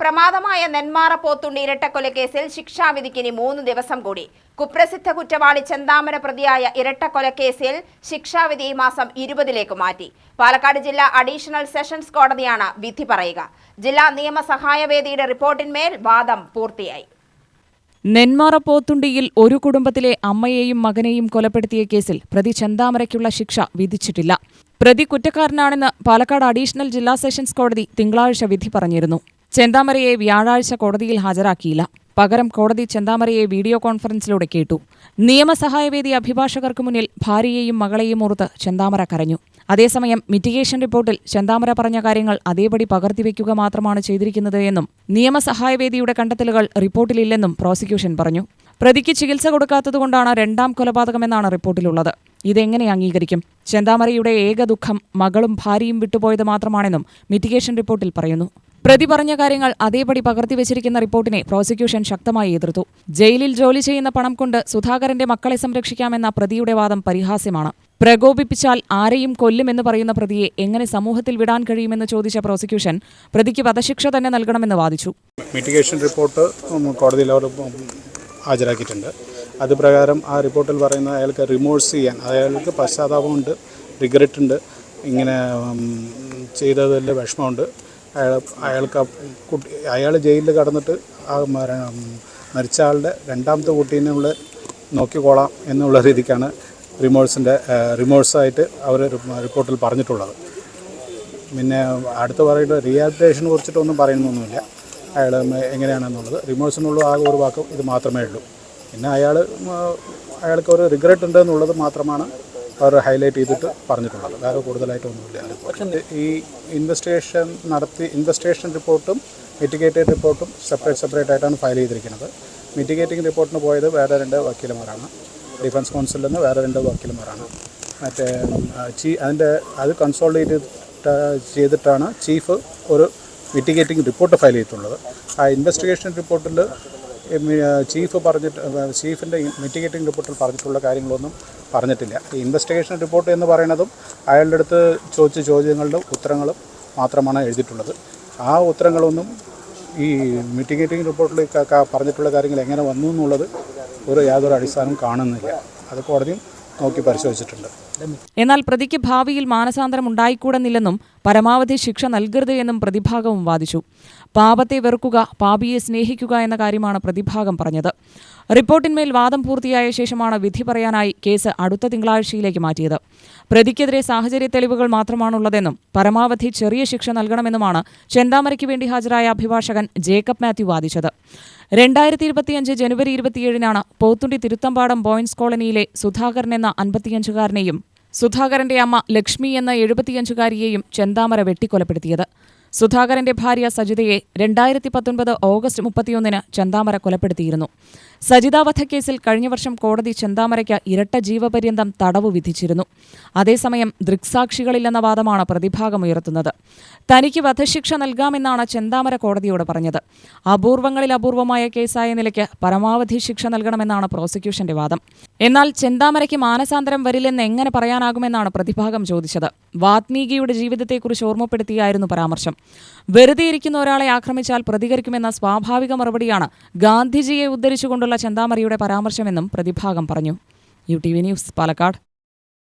പ്രമാദമായ നെന്മാറ പോത്തുണ്ടി ഇരട്ടക്കൊലക്കേസിൽ ശിക്ഷാവിധിക്ക് ഇനി 3 ദിവസം കൂടി. കുപ്രസിദ്ധ കുറ്റവാളി ചെന്താമര പ്രതിയായ ഇരട്ടക്കൊലക്കേസിൽ ശിക്ഷാവിധി ഈ മാസം 20-ലേക്ക് മാറ്റി. പാലക്കാട് ജില്ലാ അഡീഷണൽ സെഷൻസ് കോടതിയാണ് വിധി പറയുക. ജില്ലാ നിയമസഹായവേദിയുടെ റിപ്പോർട്ടിന്മേൽ വാദം പൂർത്തിയായി. നെന്മാറ പോത്തുണ്ടിയിൽ ഒരു കുടുംബത്തിലെ അമ്മയെയും മകനെയും കൊലപ്പെടുത്തിയ കേസിൽ പ്രതി ചെന്താമരയ്ക്കുള്ള ശിക്ഷ വിധിച്ചിട്ടില്ല. പ്രതി കുറ്റക്കാരനാണെന്ന് പാലക്കാട് അഡീഷണൽ ജില്ലാ സെഷൻസ് കോടതി തിങ്കളാഴ്ച വിധി പറഞ്ഞിരുന്നു. ചെന്താമരയെ വ്യാഴാഴ്ച കോടതിയിൽ ഹാജരാക്കിയില്ല. പകരം കോടതി ചെന്താമരയെ വീഡിയോ കോൺഫറൻസിലൂടെ കേട്ടു. നിയമസഹായവേദി അഭിഭാഷകർക്ക് മുന്നിൽ ഭാര്യയെയും മകളെയും ഓർത്ത് ചെന്താമര കരഞ്ഞു. അതേസമയം മിറ്റിഗേഷൻ റിപ്പോർട്ടിൽ ചെന്താമര പറഞ്ഞ കാര്യങ്ങൾ അതേപടി പകർത്തിവെക്കുക മാത്രമാണ് ചെയ്തിരിക്കുന്നത് എന്നും നിയമസഹായവേദിയുടെ കണ്ടെത്തലുകൾ റിപ്പോർട്ടിലില്ലെന്നും പ്രോസിക്യൂഷൻ പറഞ്ഞു. പ്രതിക്ക് ചികിത്സ കൊടുക്കാത്തതുകൊണ്ടാണ് 2ാം കൊലപാതകമെന്നാണ് റിപ്പോർട്ടിലുള്ളത്. ഇതെങ്ങനെ അംഗീകരിക്കും? ചെന്താമരയുടെ ഏക ദുഃഖം മകളും ഭാര്യയും വിട്ടുപോയത് മാത്രമാണെന്നും മിറ്റിഗേഷൻ റിപ്പോർട്ടിൽ പറയുന്നു. പ്രതി പറഞ്ഞ കാര്യങ്ങൾ അതേപടി പകർത്തിവെച്ചിരിക്കുന്ന റിപ്പോർട്ടിനെ പ്രോസിക്യൂഷൻ ശക്തമായി എതിർത്തു. ജയിലിൽ ജോലി ചെയ്യുന്ന പണം കൊണ്ട് സുധാകരന്റെ മക്കളെ സംരക്ഷിക്കാമെന്ന പ്രതിയുടെ വാദം പരിഹാസ്യമാണ്. പ്രകോപിപ്പിച്ചാൽ ആരെയും കൊല്ലുമെന്ന് പറയുന്ന പ്രതിയെ എങ്ങനെ സമൂഹത്തിൽ വിടാൻ കഴിയുമെന്ന് ചോദിച്ച പ്രോസിക്യൂഷൻ പ്രതിക്ക് വധശിക്ഷ തന്നെ നൽകണമെന്ന് വാദിച്ചു. മിറ്റിഗേഷൻ റിപ്പോർട്ട് കോടതിയിൽ അവർ ഹാജരാക്കിയിട്ടുണ്ട്. അതുപ്രകാരം ആ റിപ്പോർട്ടിൽ പറയുന്ന അയാൾക്ക് റിമോഴ്സ് ചെയ്യാൻ, അയാൾക്ക് പശ്ചാത്താപമുണ്ട്, റിഗ്രറ്റ് ഉണ്ട്, ഇങ്ങനെ ചെയ്തതിൽ വിഷമമുണ്ട്. അയാൾ ജയിലിൽ കടന്നിട്ട് ആ മരിച്ച ആളുടെ 2ാമത്തെ കുട്ടീനെ നോക്കിക്കോളാം എന്നുള്ള രീതിക്കാണ് റിമോഴ്സായിട്ട് അവർ റിപ്പോർട്ടിൽ പറഞ്ഞിട്ടുള്ളത്. പിന്നെ അടുത്ത് പറയുന്നത് റീഹാബിലിറ്റേഷനെ കുറിച്ചിട്ടൊന്നും പറയുന്നൊന്നുമില്ല. അയാൾ എങ്ങനെയാണെന്നുള്ളത് റിമോഴ്സിനുള്ള ആകെ ഒരു വാക്കും ഇത് മാത്രമേ ഉള്ളൂ. പിന്നെ അയാൾക്ക് ഒരു റിഗ്രറ്റ് ഉണ്ട് എന്നുള്ളത് മാത്രമാണ് അവർ ഹൈലൈറ്റ് ചെയ്തിട്ട് പറഞ്ഞിട്ടുള്ളത്. വേറെ കൂടുതലായിട്ടൊന്നുമില്ല. ഈ ഇൻവെസ്റ്റിഗേഷൻ റിപ്പോർട്ടും മിറ്റിഗേറ്റഡ് റിപ്പോർട്ടും സെപ്പറേറ്റ് ആയിട്ടാണ് ഫയൽ ചെയ്തിരിക്കുന്നത്. മിറ്റിഗേറ്റിംഗ് റിപ്പോർട്ടിന് പോയത് വേറെ 2 വക്കീലന്മാരാണ്. ഡിഫൻസ് കൗൺസിലിൽ നിന്ന് വേറെ 2 വക്കീലന്മാരാണ്. മറ്റേ അത് കൺസോളിഡേറ്റ് ചെയ്തിട്ടാണ് ചീഫ് ഒരു മിറ്റിഗേറ്റിംഗ് റിപ്പോർട്ട് ഫയൽ ചെയ്തിട്ടുള്ളത്. ആ ഇൻവെസ്റ്റിഗേഷൻ റിപ്പോർട്ടിൽ ചീഫിൻ്റെ മിറ്റിഗേറ്റിംഗ് റിപ്പോർട്ടിൽ പറഞ്ഞിട്ടുള്ള കാര്യങ്ങളൊന്നും പറഞ്ഞിട്ടില്ല. ഈ ഇൻവെസ്റ്റിഗേഷൻ റിപ്പോർട്ട് എന്ന് പറയുന്നതും അയാളുടെ അടുത്ത് ചോദിച്ച ചോദ്യങ്ങളുടെ ഉത്തരങ്ങളും മാത്രമാണ് എഴുതിയിട്ടുള്ളത്. ആ ഉത്തരങ്ങളൊന്നും ഈ മിറ്റിഗേറ്റിംഗ് റിപ്പോർട്ടിൽ പറഞ്ഞിട്ടുള്ള കാര്യങ്ങൾ എങ്ങനെ വന്നു എന്നുള്ളത് യാതൊരു അടിസ്ഥാനവും കാണുന്നില്ല. അത് കോടതിയും നോക്കി പരിശോധിച്ചിട്ടുണ്ട്. എന്നാൽ പ്രതിക്ക് ഭാവിയിൽ മാനസാന്തരം ഉണ്ടായിക്കൂടുന്നില്ലെന്നും പരമാവധി ശിക്ഷ നൽകരുത് എന്നും പ്രതിഭാഗവും വാദിച്ചു. പാപത്തെ വെറുക്കുക, പാപിയെ സ്നേഹിക്കുക എന്ന കാര്യമാണ് പ്രതിഭാഗം പറഞ്ഞത്. റിപ്പോർട്ടിന്മേൽ വാദം പൂർത്തിയായ ശേഷമാണ് വിധി പറയാനായി കേസ് അടുത്ത തിങ്കളാഴ്ചയിലേക്ക് മാറ്റിയത്. പ്രതിക്കെതിരെ സാഹചര്യ തെളിവുകൾ മാത്രമാണുള്ളതെന്നും പരമാവധി ചെറിയ ശിക്ഷ നൽകണമെന്നുമാണ് ചെന്താമരയ്ക്ക് വേണ്ടി ഹാജരായ അഭിഭാഷകൻ ജേക്കബ് മാത്യു വാദിച്ചത്. 2025 ജനുവരി 27-നാണ് പോത്തുണ്ടി തിരുത്തമ്പാടം ബോയ്സ് കോളനിയിലെ സുധാകരൻ എന്ന 55-കാരനെയും സുധാകരന്റെ അമ്മ ലക്ഷ്മി എന്ന 75-കാരിയെയും ചെന്താമര വെട്ടിക്കൊലപ്പെടുത്തിയത്. സുധാകരന്റെ ഭാര്യ സജിതയെ 2019 ഓഗസ്റ്റ് 31-ന് ചെന്താമര കൊലപ്പെടുത്തിയിരുന്നു. സജിത വധക്കേസിൽ കഴിഞ്ഞ വർഷം കോടതി ചെന്താമരയ്ക്ക് ഇരട്ട ജീവപര്യന്തം തടവ് വിധിച്ചിരുന്നു. അതേസമയം ദൃക്സാക്ഷികളില്ലെന്ന വാദമാണ് പ്രതിഭാഗം ഉയർത്തുന്നത്. തനിക്ക് വധശിക്ഷ നൽകാമെന്നാണ് ചെന്താമര കോടതിയോട് പറഞ്ഞത്. അപൂർവങ്ങളിൽ അപൂർവമായ കേസായ നിലയ്ക്ക് പരമാവധി ശിക്ഷ നൽകണമെന്നാണ് പ്രോസിക്യൂഷന്റെ വാദം. എന്നാൽ ചെന്താമരയ്ക്ക് മാനസാന്തരം വരില്ലെന്ന് എങ്ങനെ പറയാനാകുമെന്നാണ് പ്രതിഭാഗം ചോദിച്ചത്. വാത്മീകിയുടെ ജീവിതത്തെക്കുറിച്ച് ഓർമ്മപ്പെടുത്തിയായിരുന്നു പരാമർശം. വെറുതെ ഇരിക്കുന്ന ഒരാളെ ആക്രമിച്ചാൽ പ്രതികരിക്കുമെന്ന സ്വാഭാവിക മറുപടിയാണ് ഗാന്ധിജിയെ ഉദ്ധരിച്ചുകൊണ്ടുള്ള ചെന്താമരയുടെ പരാമർശമെന്നും പ്രതിഭാഗം പറഞ്ഞു. UTV news, Palakkad.